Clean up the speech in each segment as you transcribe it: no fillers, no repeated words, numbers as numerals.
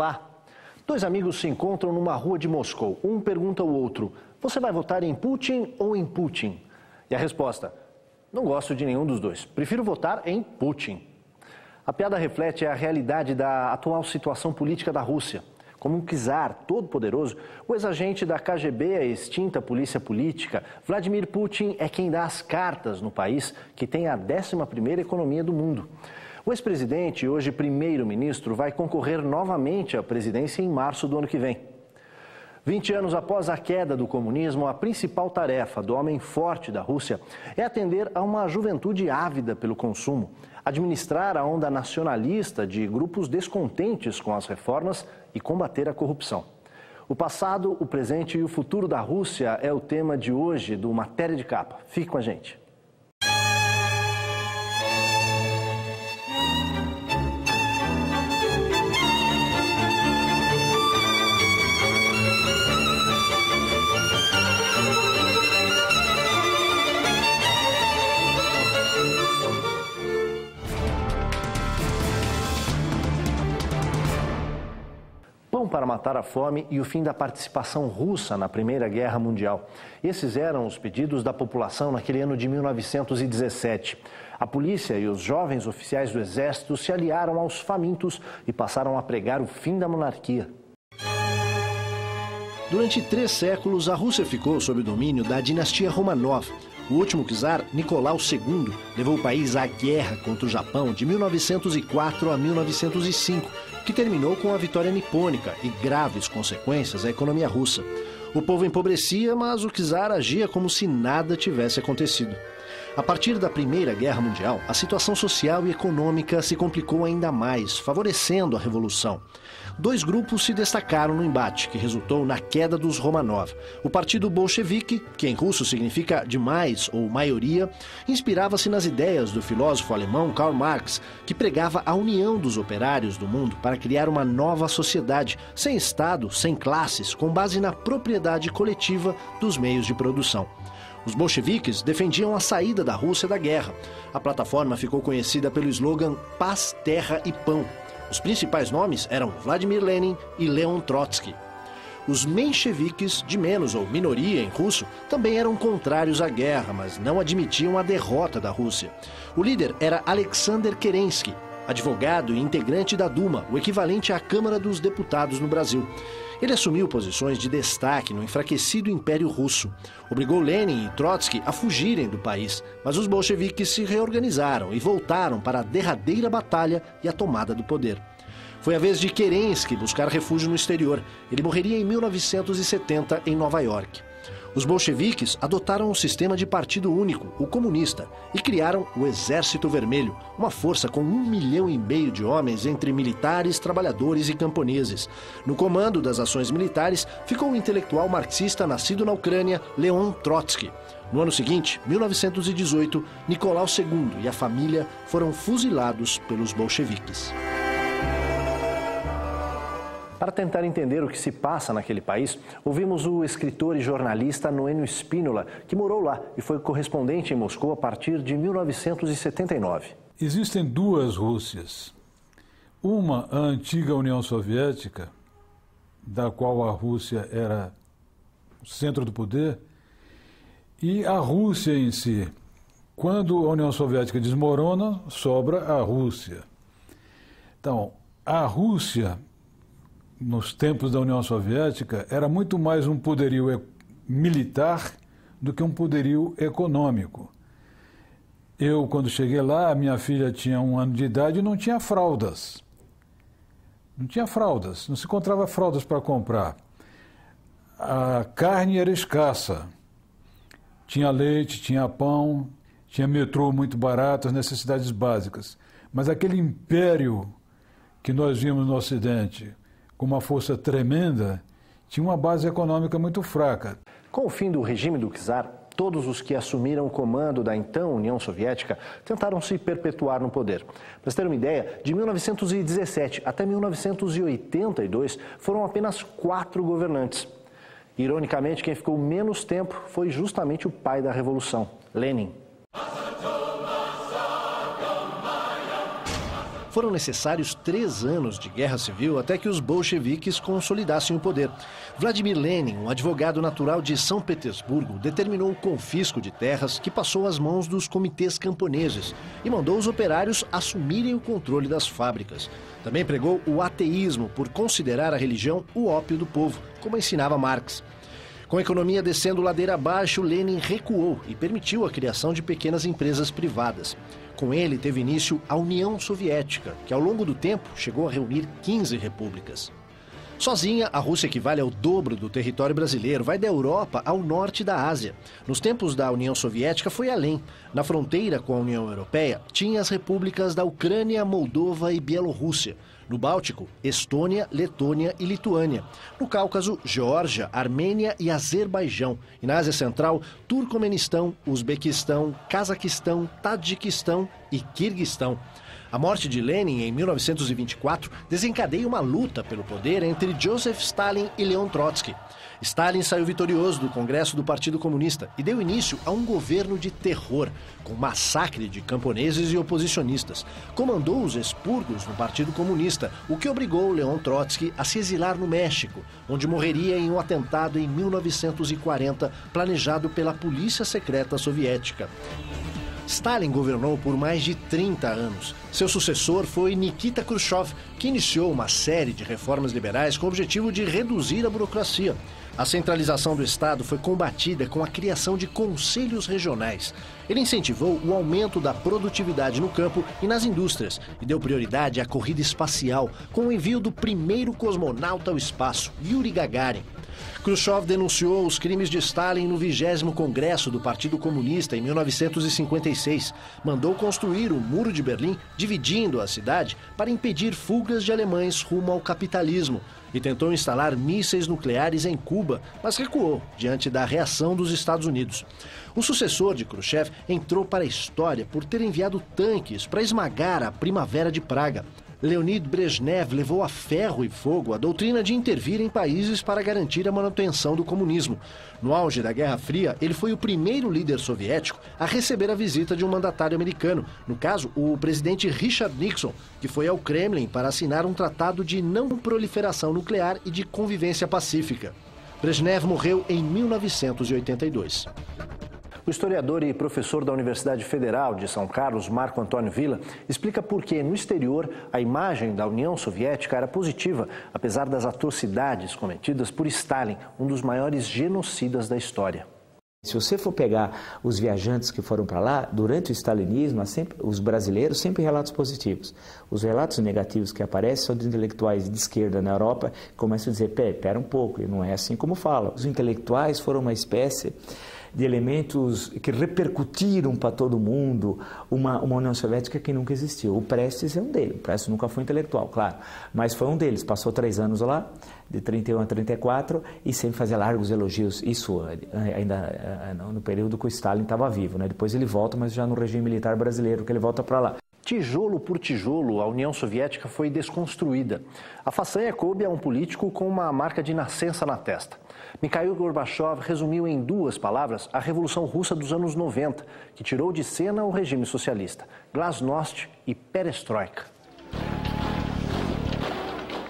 Olá! Dois amigos se encontram numa rua de Moscou. Um pergunta ao outro: você vai votar em Putin ou em Putin? E a resposta: não gosto de nenhum dos dois. Prefiro votar em Putin. A piada reflete a realidade da atual situação política da Rússia. Como um czar todo-poderoso, o ex-agente da KGB, a extinta polícia política, Vladimir Putin é quem dá as cartas no país que tem a 11ª economia do mundo. O ex-presidente, hoje primeiro-ministro, vai concorrer novamente à presidência em março do ano que vem. 20 anos após a queda do comunismo, a principal tarefa do homem forte da Rússia é atender a uma juventude ávida pelo consumo, administrar a onda nacionalista de grupos descontentes com as reformas e combater a corrupção. O passado, o presente e o futuro da Rússia é o tema de hoje do Matéria de Capa. Fique com a gente. Pão para matar a fome e o fim da participação russa na Primeira Guerra Mundial. Esses eram os pedidos da população naquele ano de 1917. A polícia e os jovens oficiais do exército se aliaram aos famintos e passaram a pregar o fim da monarquia. Durante 3 séculos, a Rússia ficou sob o domínio da dinastia Romanov. O último czar, Nicolau II, levou o país à guerra contra o Japão de 1904 a 1905, que terminou com a vitória nipônica e graves consequências à economia russa. O povo empobrecia, mas o czar agia como se nada tivesse acontecido. A partir da Primeira Guerra Mundial, a situação social e econômica se complicou ainda mais, favorecendo a Revolução. 2 grupos se destacaram no embate, que resultou na queda dos Romanov. O Partido Bolchevique, que em russo significa demais ou maioria, inspirava-se nas ideias do filósofo alemão Karl Marx, que pregava a união dos operários do mundo para criar uma nova sociedade, sem Estado, sem classes, com base na propriedade coletiva dos meios de produção. Os bolcheviques defendiam a saída da Rússia da guerra. A plataforma ficou conhecida pelo slogan Paz, Terra e Pão. Os principais nomes eram Vladimir Lenin e Leon Trotsky. Os mencheviques, de menos ou minoria em russo, também eram contrários à guerra, mas não admitiam a derrota da Rússia. O líder era Alexander Kerensky, advogado e integrante da Duma, o equivalente à Câmara dos Deputados no Brasil. Ele assumiu posições de destaque no enfraquecido Império Russo. Obrigou Lenin e Trotsky a fugirem do país, mas os bolcheviques se reorganizaram e voltaram para a derradeira batalha e a tomada do poder. Foi a vez de Kerensky buscar refúgio no exterior. Ele morreria em 1970 em Nova York. Os bolcheviques adotaram um sistema de partido único, o comunista, e criaram o Exército Vermelho, uma força com 1,5 milhão de homens entre militares, trabalhadores e camponeses. No comando das ações militares ficou o intelectual marxista nascido na Ucrânia, Leon Trotsky. No ano seguinte, 1918, Nicolau II e a família foram fuzilados pelos bolcheviques. Para tentar entender o que se passa naquele país, ouvimos o escritor e jornalista Noênio Spínola, que morou lá e foi correspondente em Moscou a partir de 1979. Existem 2 Rússias. Uma, a antiga União Soviética, da qual a Rússia era o centro do poder, e a Rússia em si. Quando a União Soviética desmorona, sobra a Rússia. Então, a Rússia, nos tempos da União Soviética, era muito mais um poderio militar do que um poderio econômico. Eu, quando cheguei lá, a minha filha tinha 1 ano de idade e não tinha fraldas. Não tinha fraldas, não se encontrava fraldas para comprar. A carne era escassa. Tinha leite, tinha pão, tinha metrô muito barato, as necessidades básicas. Mas aquele império que nós vimos no Ocidente, com uma força tremenda, tinha uma base econômica muito fraca. Com o fim do regime do czar, todos os que assumiram o comando da então União Soviética tentaram se perpetuar no poder. Para ter uma ideia, de 1917 até 1982 foram apenas 4 governantes. Ironicamente, quem ficou menos tempo foi justamente o pai da Revolução, Lenin. Foram necessários 3 anos de guerra civil até que os bolcheviques consolidassem o poder. Vladimir Lenin, um advogado natural de São Petersburgo, determinou o confisco de terras que passou às mãos dos comitês camponeses e mandou os operários assumirem o controle das fábricas. Também pregou o ateísmo por considerar a religião o ópio do povo, como ensinava Marx. Com a economia descendo ladeira abaixo, Lenin recuou e permitiu a criação de pequenas empresas privadas. Com ele teve início a União Soviética, que ao longo do tempo chegou a reunir 15 repúblicas. Sozinha, a Rússia equivale ao dobro do território brasileiro, vai da Europa ao norte da Ásia. Nos tempos da União Soviética foi além. Na fronteira com a União Europeia, tinha as repúblicas da Ucrânia, Moldova e Bielorrússia. No Báltico, Estônia, Letônia e Lituânia. No Cáucaso, Geórgia, Armênia e Azerbaijão. E na Ásia Central, Turcomenistão, Uzbequistão, Cazaquistão, Tadjiquistão e Quirguistão. A morte de Lenin em 1924 desencadeia uma luta pelo poder entre Joseph Stalin e Leon Trotsky. Stalin saiu vitorioso do Congresso do Partido Comunista e deu início a um governo de terror, com massacre de camponeses e oposicionistas. Comandou os expurgos no Partido Comunista, o que obrigou Leon Trotsky a se exilar no México, onde morreria em um atentado em 1940, planejado pela Polícia Secreta Soviética. Stalin governou por mais de 30 anos. Seu sucessor foi Nikita Khrushchev, que iniciou uma série de reformas liberais com o objetivo de reduzir a burocracia. A centralização do Estado foi combatida com a criação de conselhos regionais. Ele incentivou o aumento da produtividade no campo e nas indústrias e deu prioridade à corrida espacial, com o envio do primeiro cosmonauta ao espaço, Yuri Gagarin. Khrushchev denunciou os crimes de Stalin no 20º Congresso do Partido Comunista em 1956. Mandou construir o Muro de Berlim, dividindo a cidade para impedir fugas de alemães rumo ao capitalismo. E tentou instalar mísseis nucleares em Cuba, mas recuou diante da reação dos Estados Unidos. O sucessor de Khrushchev entrou para a história por ter enviado tanques para esmagar a Primavera de Praga. Leonid Brezhnev levou a ferro e fogo a doutrina de intervir em países para garantir a manutenção do comunismo. No auge da Guerra Fria, ele foi o primeiro líder soviético a receber a visita de um mandatário americano, no caso, o presidente Richard Nixon, que foi ao Kremlin para assinar um tratado de não proliferação nuclear e de convivência pacífica. Brezhnev morreu em 1982. O historiador e professor da Universidade Federal de São Carlos, Marco Antônio Villa, explica por que, no exterior, a imagem da União Soviética era positiva, apesar das atrocidades cometidas por Stalin, um dos maiores genocidas da história. Se você for pegar os viajantes que foram para lá, durante o stalinismo, os brasileiros sempre relatos positivos. Os relatos negativos que aparecem são de intelectuais de esquerda na Europa, que começam a dizer, pera um pouco, não é assim como fala. Os intelectuais foram uma espécie de elementos que repercutiram para todo mundo uma União Soviética que nunca existiu. O Prestes é um deles. O Prestes nunca foi intelectual, claro, mas foi um deles. Passou 3 anos lá, de 31 a 34, e sempre fazia largos elogios. Isso ainda no período que o Stalin estava vivo, né? Depois ele volta, mas já no regime militar brasileiro, que ele volta para lá. Tijolo por tijolo, a União Soviética foi desconstruída. A façanha coube a um político com uma marca de nascença na testa. Mikhail Gorbachev resumiu em 2 palavras a Revolução Russa dos anos 90, que tirou de cena o regime socialista: glasnost e perestroika.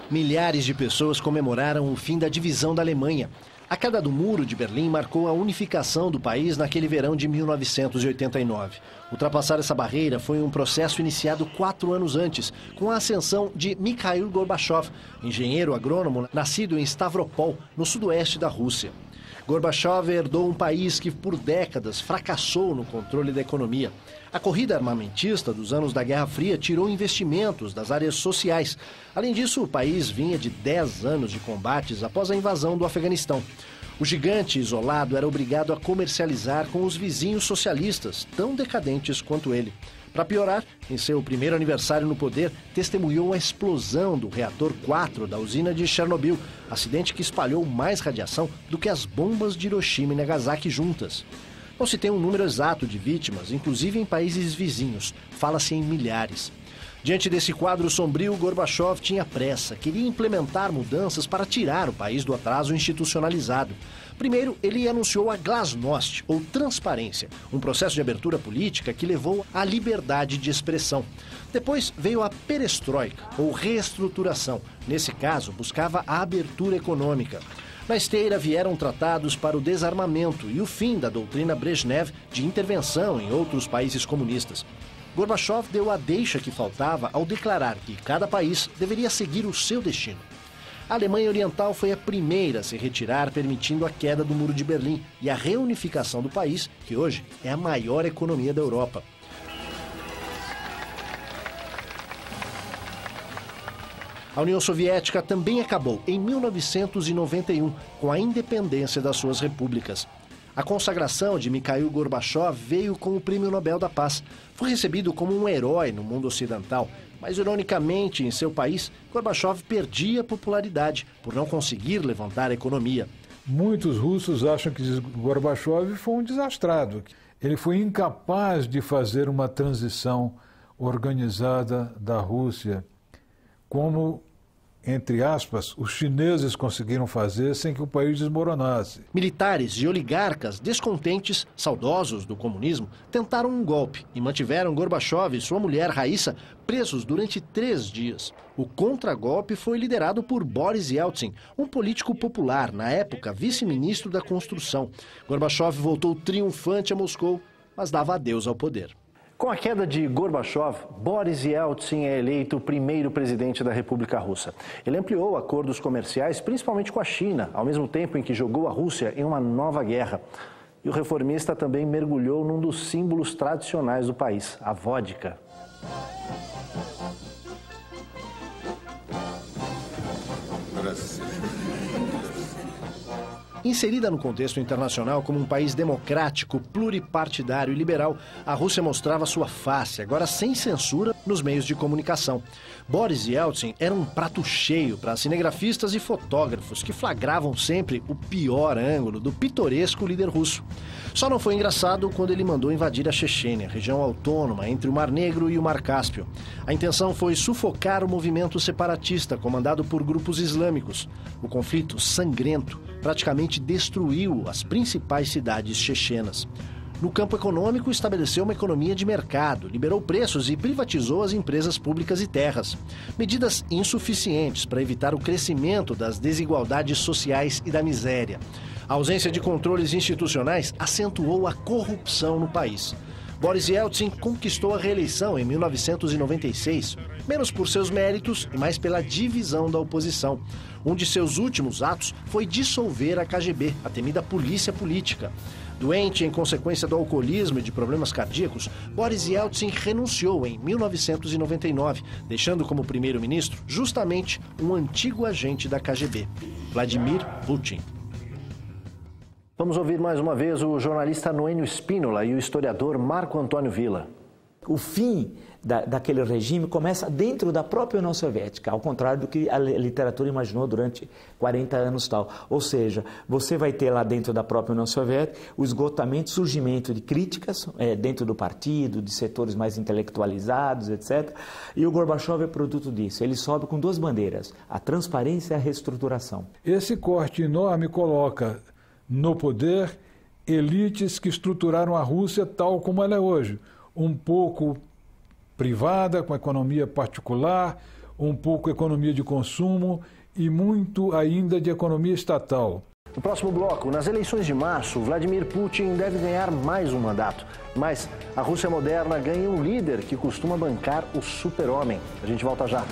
Milhares de pessoas comemoraram o fim da divisão da Alemanha. A queda do Muro de Berlim marcou a unificação do país naquele verão de 1989. Ultrapassar essa barreira foi um processo iniciado 4 anos antes, com a ascensão de Mikhail Gorbachev, engenheiro agrônomo nascido em Stavropol, no sudoeste da Rússia. Gorbachev herdou um país que por décadas fracassou no controle da economia. A corrida armamentista dos anos da Guerra Fria tirou investimentos das áreas sociais. Além disso, o país vinha de 10 anos de combates após a invasão do Afeganistão. O gigante isolado era obrigado a comercializar com os vizinhos socialistas, tão decadentes quanto ele. Para piorar, em seu primeiro aniversário no poder, testemunhou a explosão do reator 4 da usina de Chernobyl, acidente que espalhou mais radiação do que as bombas de Hiroshima e Nagasaki juntas. Não se tem um número exato de vítimas, inclusive em países vizinhos, fala-se em milhares. Diante desse quadro sombrio, Gorbachev tinha pressa, queria implementar mudanças para tirar o país do atraso institucionalizado. Primeiro, ele anunciou a glasnost, ou transparência, um processo de abertura política que levou à liberdade de expressão. Depois veio a perestroika, ou reestruturação. Nesse caso, buscava a abertura econômica. Na esteira vieram tratados para o desarmamento e o fim da doutrina Brezhnev de intervenção em outros países comunistas. Gorbachev deu a deixa que faltava ao declarar que cada país deveria seguir o seu destino. A Alemanha Oriental foi a primeira a se retirar, permitindo a queda do Muro de Berlim e a reunificação do país, que hoje é a maior economia da Europa. A União Soviética também acabou em 1991, com a independência das suas repúblicas. A consagração de Mikhail Gorbachev veio com o Prêmio Nobel da Paz. Foi recebido como um herói no mundo ocidental, mas ironicamente, em seu país, Gorbachev perdia popularidade por não conseguir levantar a economia. Muitos russos acham que Gorbachev foi um desastrado. Ele foi incapaz de fazer uma transição organizada da Rússia, como, entre aspas, os chineses conseguiram fazer sem que o país desmoronasse. Militares e oligarcas descontentes, saudosos do comunismo, tentaram um golpe e mantiveram Gorbachev e sua mulher Raissa presos durante 3 dias. O contragolpe foi liderado por Boris Yeltsin, um político popular, na época vice-ministro da Construção. Gorbachev voltou triunfante a Moscou, mas dava adeus ao poder. Com a queda de Gorbachev, Boris Yeltsin é eleito o primeiro presidente da República Russa. Ele ampliou acordos comerciais, principalmente com a China, ao mesmo tempo em que jogou a Rússia em uma nova guerra. E o reformista também mergulhou num dos símbolos tradicionais do país, a vodka. Inserida no contexto internacional como um país democrático, pluripartidário e liberal, a Rússia mostrava sua face, agora sem censura, nos meios de comunicação. Boris Yeltsin era um prato cheio para cinegrafistas e fotógrafos que flagravam sempre o pior ângulo do pitoresco líder russo. Só não foi engraçado quando ele mandou invadir a Chechênia, região autônoma entre o Mar Negro e o Mar Cáspio. A intenção foi sufocar o movimento separatista comandado por grupos islâmicos. O conflito sangrento praticamente destruiu as principais cidades chechenas. No campo econômico, estabeleceu uma economia de mercado, liberou preços e privatizou as empresas públicas e terras. Medidas insuficientes para evitar o crescimento das desigualdades sociais e da miséria. A ausência de controles institucionais acentuou a corrupção no país. Boris Yeltsin conquistou a reeleição em 1996, menos por seus méritos e mais pela divisão da oposição. Um de seus últimos atos foi dissolver a KGB, a temida polícia política. Doente em consequência do alcoolismo e de problemas cardíacos, Boris Yeltsin renunciou em 1999, deixando como primeiro-ministro justamente um antigo agente da KGB, Vladimir Putin. Vamos ouvir mais uma vez o jornalista Noênio Spínola e o historiador Marco Antônio Villa. O fim daquele regime começa dentro da própria União Soviética, ao contrário do que a literatura imaginou durante 40 anos tal. Ou seja, você vai ter lá dentro da própria União Soviética o esgotamento, surgimento de críticas dentro do partido, de setores mais intelectualizados, etc. E o Gorbachev é produto disso. Ele sobe com 2 bandeiras, a transparência e a reestruturação. Esse corte enorme coloca no poder elites que estruturaram a Rússia tal como ela é hoje. Um pouco privada, com economia particular, um pouco economia de consumo e muito ainda de economia estatal. No próximo bloco, nas eleições de março, Vladimir Putin deve ganhar mais um mandato. Mas a Rússia moderna ganha um líder que costuma bancar o super-homem. A gente volta já.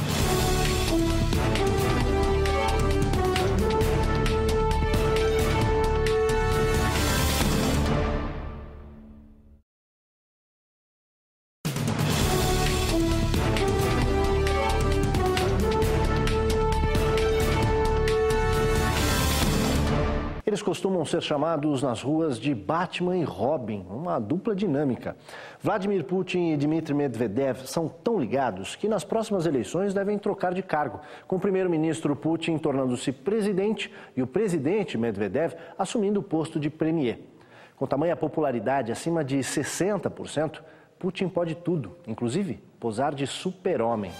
Eles costumam ser chamados nas ruas de Batman e Robin, uma dupla dinâmica. Vladimir Putin e Dmitry Medvedev são tão ligados que nas próximas eleições devem trocar de cargo, com o primeiro-ministro Putin tornando-se presidente e o presidente Medvedev assumindo o posto de premier. Com tamanha popularidade acima de 60%, Putin pode tudo, inclusive posar de super-homem.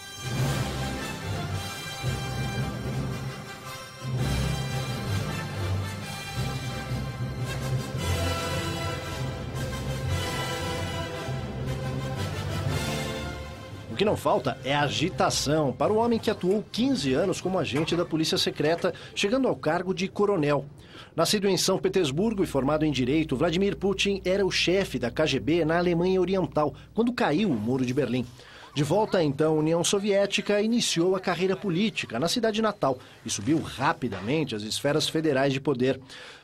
O que não falta é agitação para o homem que atuou 15 anos como agente da Polícia Secreta, chegando ao cargo de coronel. Nascido em São Petersburgo e formado em Direito, Vladimir Putin era o chefe da KGB na Alemanha Oriental, quando caiu o Muro de Berlim. De volta, então, à União Soviética, iniciou a carreira política na cidade natal e subiu rapidamente às esferas federais de poder.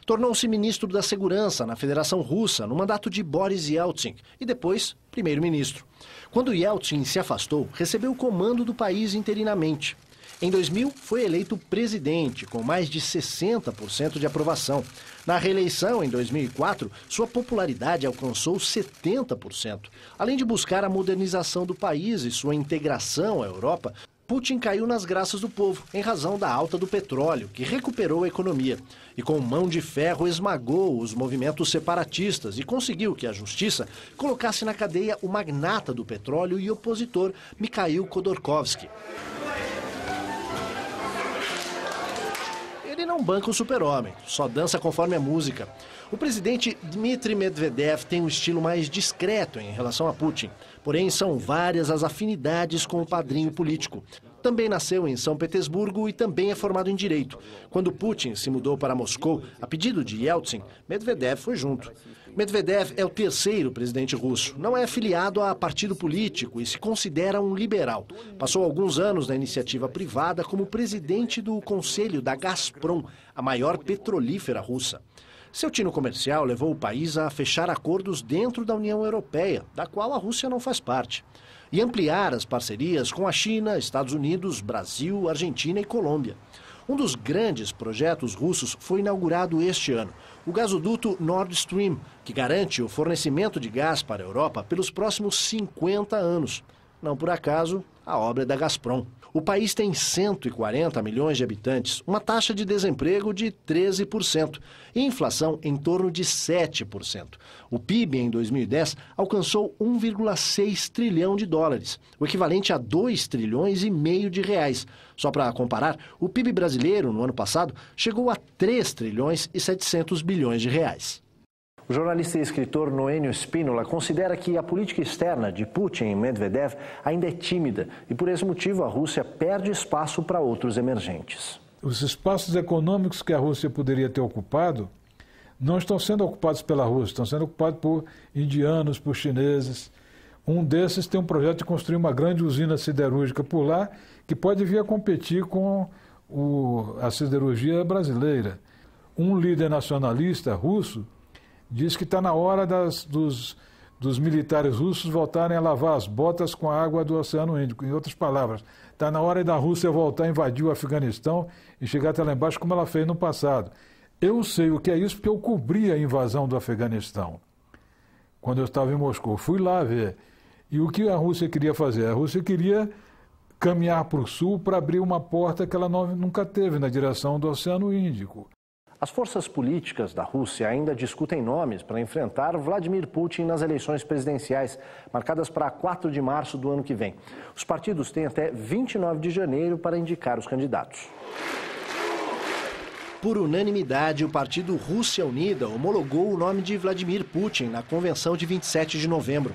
Tornou-se ministro da Segurança na Federação Russa, no mandato de Boris Yeltsin, e depois primeiro-ministro. Quando Yeltsin se afastou, recebeu o comando do país interinamente. Em 2000, foi eleito presidente, com mais de 60% de aprovação. Na reeleição, em 2004, sua popularidade alcançou 70%. Além de buscar a modernização do país e sua integração à Europa, Putin caiu nas graças do povo, em razão da alta do petróleo, que recuperou a economia. E com mão de ferro esmagou os movimentos separatistas e conseguiu que a justiça colocasse na cadeia o magnata do petróleo e opositor Mikhail Khodorkovsky. Ele não banca o super-homem, só dança conforme a música. O presidente Dmitry Medvedev tem um estilo mais discreto em relação a Putin. Porém, são várias as afinidades com o padrinho político. Também nasceu em São Petersburgo e também é formado em Direito. Quando Putin se mudou para Moscou, a pedido de Yeltsin, Medvedev foi junto. Medvedev é o terceiro presidente russo. Não é afiliado a partido político e se considera um liberal. Passou alguns anos na iniciativa privada como presidente do conselho da Gazprom, a maior petrolífera russa. Seu tino comercial levou o país a fechar acordos dentro da União Europeia, da qual a Rússia não faz parte, e ampliar as parcerias com a China, Estados Unidos, Brasil, Argentina e Colômbia. Um dos grandes projetos russos foi inaugurado este ano, o gasoduto Nord Stream, que garante o fornecimento de gás para a Europa pelos próximos 50 anos. Não por acaso, a obra é da Gazprom. O país tem 140 milhões de habitantes, uma taxa de desemprego de 13% e inflação em torno de 7%. O PIB em 2010 alcançou 1,6 trilhão de dólares, o equivalente a 2,5 trilhões de reais. Só para comparar, o PIB brasileiro no ano passado chegou a 3 trilhões e 700 bilhões de reais. O jornalista e escritor Noênio Spínola considera que a política externa de Putin e Medvedev ainda é tímida e, por esse motivo, a Rússia perde espaço para outros emergentes. Os espaços econômicos que a Rússia poderia ter ocupado não estão sendo ocupados pela Rússia, estão sendo ocupados por indianos, por chineses. Um desses tem um projeto de construir uma grande usina siderúrgica por lá que pode vir a competir com a siderurgia brasileira. Um líder nacionalista russo diz que está na hora dos militares russos voltarem a lavar as botas com a água do Oceano Índico. Em outras palavras, está na hora da Rússia voltar a invadir o Afeganistão e chegar até lá embaixo como ela fez no passado. Eu sei o que é isso porque eu cobri a invasão do Afeganistão. Quando eu estava em Moscou, fui lá ver. E o que a Rússia queria fazer? A Rússia queria caminhar para o sul para abrir uma porta que ela nunca teve na direção do Oceano Índico. As forças políticas da Rússia ainda discutem nomes para enfrentar Vladimir Putin nas eleições presidenciais, marcadas para 4 de março do ano que vem. Os partidos têm até 29 de janeiro para indicar os candidatos. Por unanimidade, o partido Rússia Unida homologou o nome de Vladimir Putin na convenção de 27 de novembro.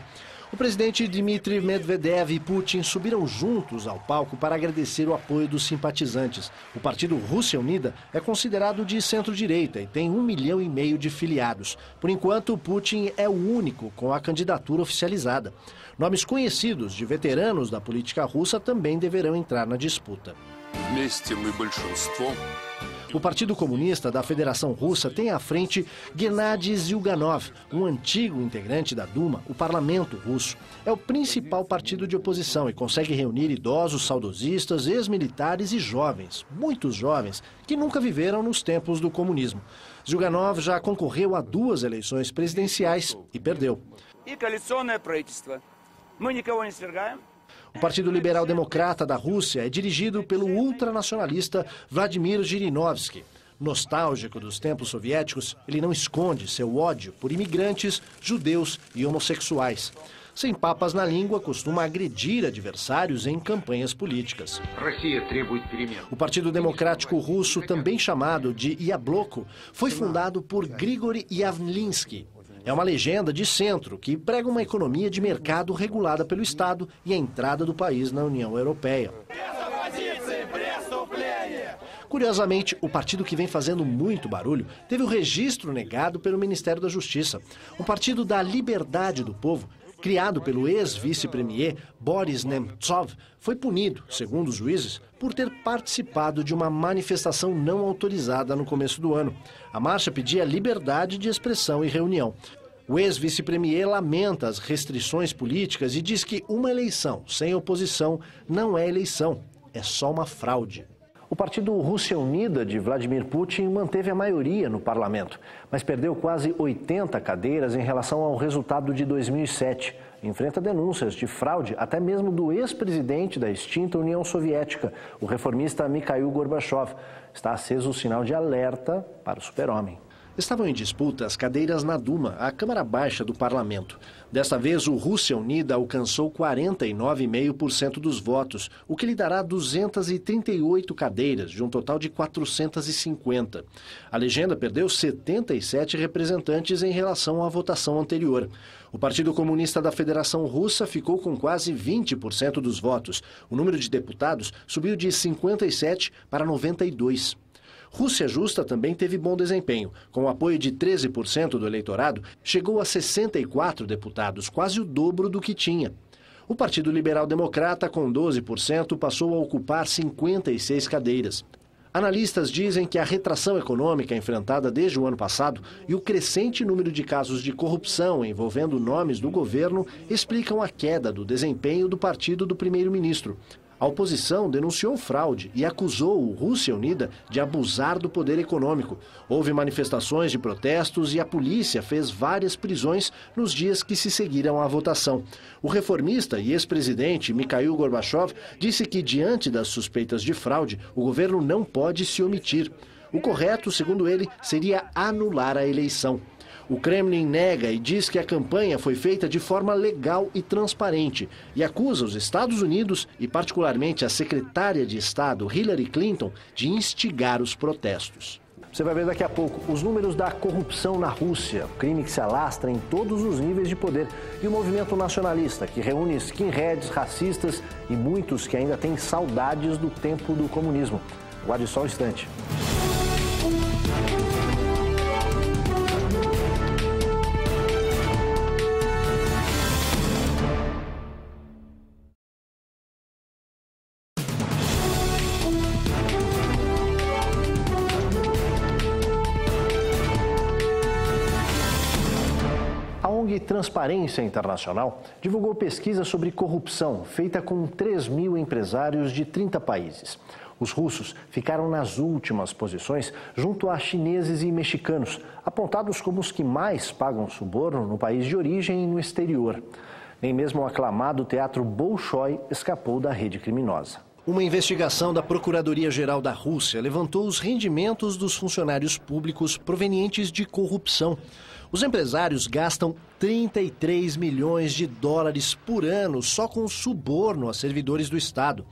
O presidente Dmitry Medvedev e Putin subiram juntos ao palco para agradecer o apoio dos simpatizantes. O partido Rússia Unida é considerado de centro-direita e tem 1,5 milhão de filiados. Por enquanto, Putin é o único com a candidatura oficializada. Nomes conhecidos de veteranos da política russa também deverão entrar na disputa. O Partido Comunista da Federação Russa tem à frente Gennady Zyuganov, um antigo integrante da Duma, o parlamento russo. É o principal partido de oposição e consegue reunir idosos, saudosistas, ex-militares e jovens, muitos jovens, que nunca viveram nos tempos do comunismo. Zyuganov já concorreu a 2 eleições presidenciais e perdeu. O Partido Liberal Democrata da Rússia é dirigido pelo ultranacionalista Vladimir Zhirinovsky. Nostálgico dos tempos soviéticos, ele não esconde seu ódio por imigrantes, judeus e homossexuais. sem papas na língua, costuma agredir adversários em campanhas políticas. O Partido Democrático Russo, também chamado de Yabloko, foi fundado por Grigory Yavlinsky. É uma legenda de centro que prega uma economia de mercado regulada pelo Estado e a entrada do país na União Europeia. Curiosamente, o partido que vem fazendo muito barulho teve o registro negado pelo Ministério da Justiça. Um partido da liberdade do povo, criado pelo ex-vice-premier Boris Nemtsov, foi punido, segundo os juízes, por ter participado de uma manifestação não autorizada no começo do ano. A marcha pedia liberdade de expressão e reunião. O ex-vice-premier lamenta as restrições políticas e diz que uma eleição sem oposição não é eleição, é só uma fraude. O partido Rússia Unida de Vladimir Putin manteve a maioria no parlamento, mas perdeu quase 80 cadeiras em relação ao resultado de 2007. Enfrenta denúncias de fraude até mesmo do ex-presidente da extinta União Soviética, o reformista Mikhail Gorbachev. Está aceso o sinal de alerta para o super-homem. Estavam em disputa as cadeiras na Duma, a Câmara Baixa do Parlamento. Desta vez, o Rússia Unida alcançou 49,5% dos votos, o que lhe dará 238 cadeiras, de um total de 450. A legenda perdeu 77 representantes em relação à votação anterior. O Partido Comunista da Federação Russa ficou com quase 20% dos votos. O número de deputados subiu de 57 para 92. Rússia Justa também teve bom desempenho. Com o apoio de 13% do eleitorado, chegou a 64 deputados, quase o dobro do que tinha. O Partido Liberal Democrata, com 12%, passou a ocupar 56 cadeiras. Analistas dizem que a retração econômica enfrentada desde o ano passado e o crescente número de casos de corrupção envolvendo nomes do governo explicam a queda do desempenho do partido do primeiro-ministro. A oposição denunciou fraude e acusou o Rússia Unida de abusar do poder econômico. Houve manifestações de protestos e a polícia fez várias prisões nos dias que se seguiram à votação. O reformista e ex-presidente Mikhail Gorbachev disse que, diante das suspeitas de fraude, o governo não pode se omitir. O correto, segundo ele, seria anular a eleição. O Kremlin nega e diz que a campanha foi feita de forma legal e transparente e acusa os Estados Unidos e particularmente a secretária de Estado Hillary Clinton de instigar os protestos. Você vai ver daqui a pouco os números da corrupção na Rússia, o crime que se alastra em todos os níveis de poder e o movimento nacionalista que reúne skinheads, racistas e muitos que ainda têm saudades do tempo do comunismo. Guarde só um instante. A ONG Transparência Internacional divulgou pesquisa sobre corrupção feita com 3.000 empresários de 30 países. Os russos ficaram nas últimas posições junto a chineses e mexicanos, apontados como os que mais pagam suborno no país de origem e no exterior. Nem mesmo o aclamado Teatro Bolshoi escapou da rede criminosa. Uma investigação da Procuradoria-Geral da Rússia levantou os rendimentos dos funcionários públicos provenientes de corrupção. Os empresários gastam 33 milhões de dólares por ano só com suborno a servidores do Estado.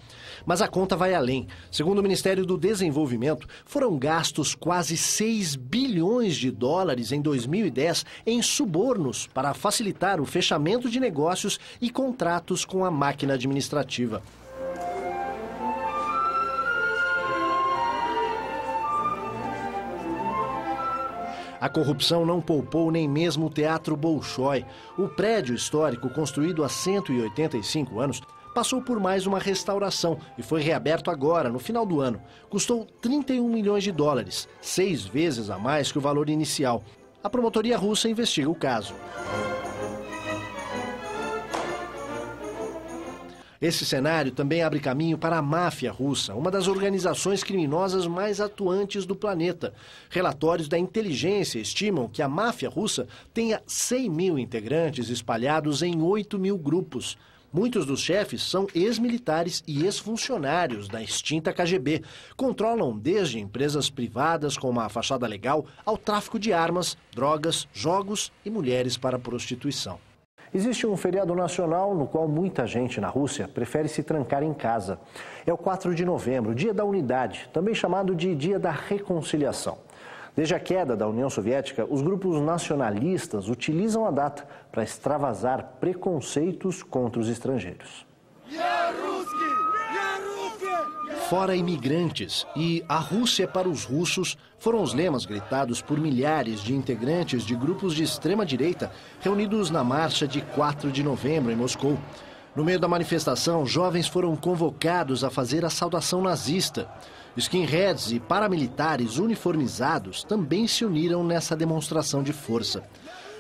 Mas a conta vai além. Segundo o Ministério do Desenvolvimento, foram gastos quase 6 bilhões de dólares em 2010 em subornos para facilitar o fechamento de negócios e contratos com a máquina administrativa. A corrupção não poupou nem mesmo o Teatro Bolshoi. O prédio histórico, construído há 185 anos, passou por mais uma restauração e foi reaberto agora, no final do ano. Custou 31 milhões de dólares, 6 vezes a mais que o valor inicial. A promotoria russa investiga o caso. Esse cenário também abre caminho para a máfia russa, uma das organizações criminosas mais atuantes do planeta. Relatórios da inteligência estimam que a máfia russa tenha 100 mil integrantes espalhados em 8 mil grupos. Muitos dos chefes são ex-militares e ex-funcionários da extinta KGB. Controlam desde empresas privadas com uma fachada legal ao tráfico de armas, drogas, jogos e mulheres para prostituição. Existe um feriado nacional no qual muita gente na Rússia prefere se trancar em casa. É o 4 de novembro, Dia da Unidade, também chamado de Dia da Reconciliação. Desde a queda da União Soviética, os grupos nacionalistas utilizam a data para extravasar preconceitos contra os estrangeiros. Fora imigrantes e a Rússia para os russos foram os lemas gritados por milhares de integrantes de grupos de extrema-direita reunidos na marcha de 4 de novembro em Moscou. No meio da manifestação, jovens foram convocados a fazer a saudação nazista. Skinheads e paramilitares uniformizados também se uniram nessa demonstração de força.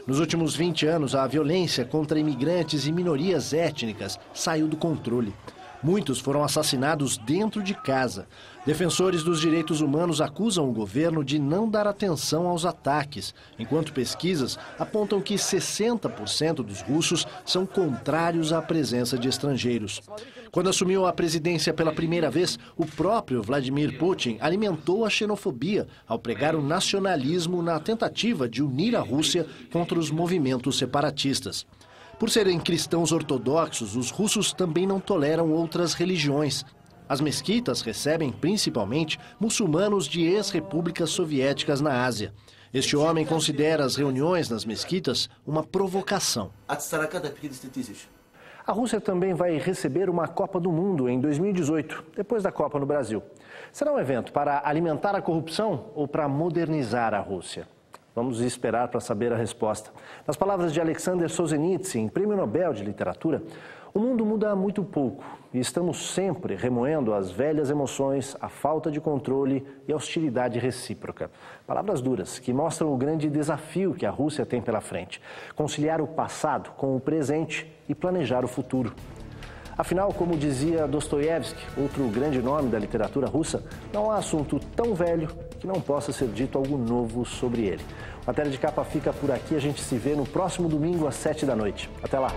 Nos últimos 20 anos, a violência contra imigrantes e minorias étnicas saiu do controle. Muitos foram assassinados dentro de casa. Defensores dos direitos humanos acusam o governo de não dar atenção aos ataques, enquanto pesquisas apontam que 60% dos russos são contrários à presença de estrangeiros. Quando assumiu a presidência pela primeira vez, o próprio Vladimir Putin alimentou a xenofobia ao pregar o nacionalismo na tentativa de unir a Rússia contra os movimentos separatistas. Por serem cristãos ortodoxos, os russos também não toleram outras religiões. As mesquitas recebem principalmente muçulmanos de ex-repúblicas soviéticas na Ásia. Este homem considera as reuniões nas mesquitas uma provocação. A Rússia também vai receber uma Copa do Mundo em 2018, depois da Copa no Brasil. Será um evento para alimentar a corrupção ou para modernizar a Rússia? Vamos esperar para saber a resposta. Nas palavras de Alexander Solzhenitsyn, Prêmio Nobel de Literatura, o mundo muda muito pouco e estamos sempre remoendo as velhas emoções, a falta de controle e a hostilidade recíproca. Palavras duras que mostram o grande desafio que a Rússia tem pela frente: conciliar o passado com o presente e planejar o futuro. Afinal, como dizia Dostoiévski, outro grande nome da literatura russa, não há assunto tão velho que não possa ser dito algo novo sobre ele. O Matéria de Capa fica por aqui, a gente se vê no próximo domingo às 7 da noite. Até lá!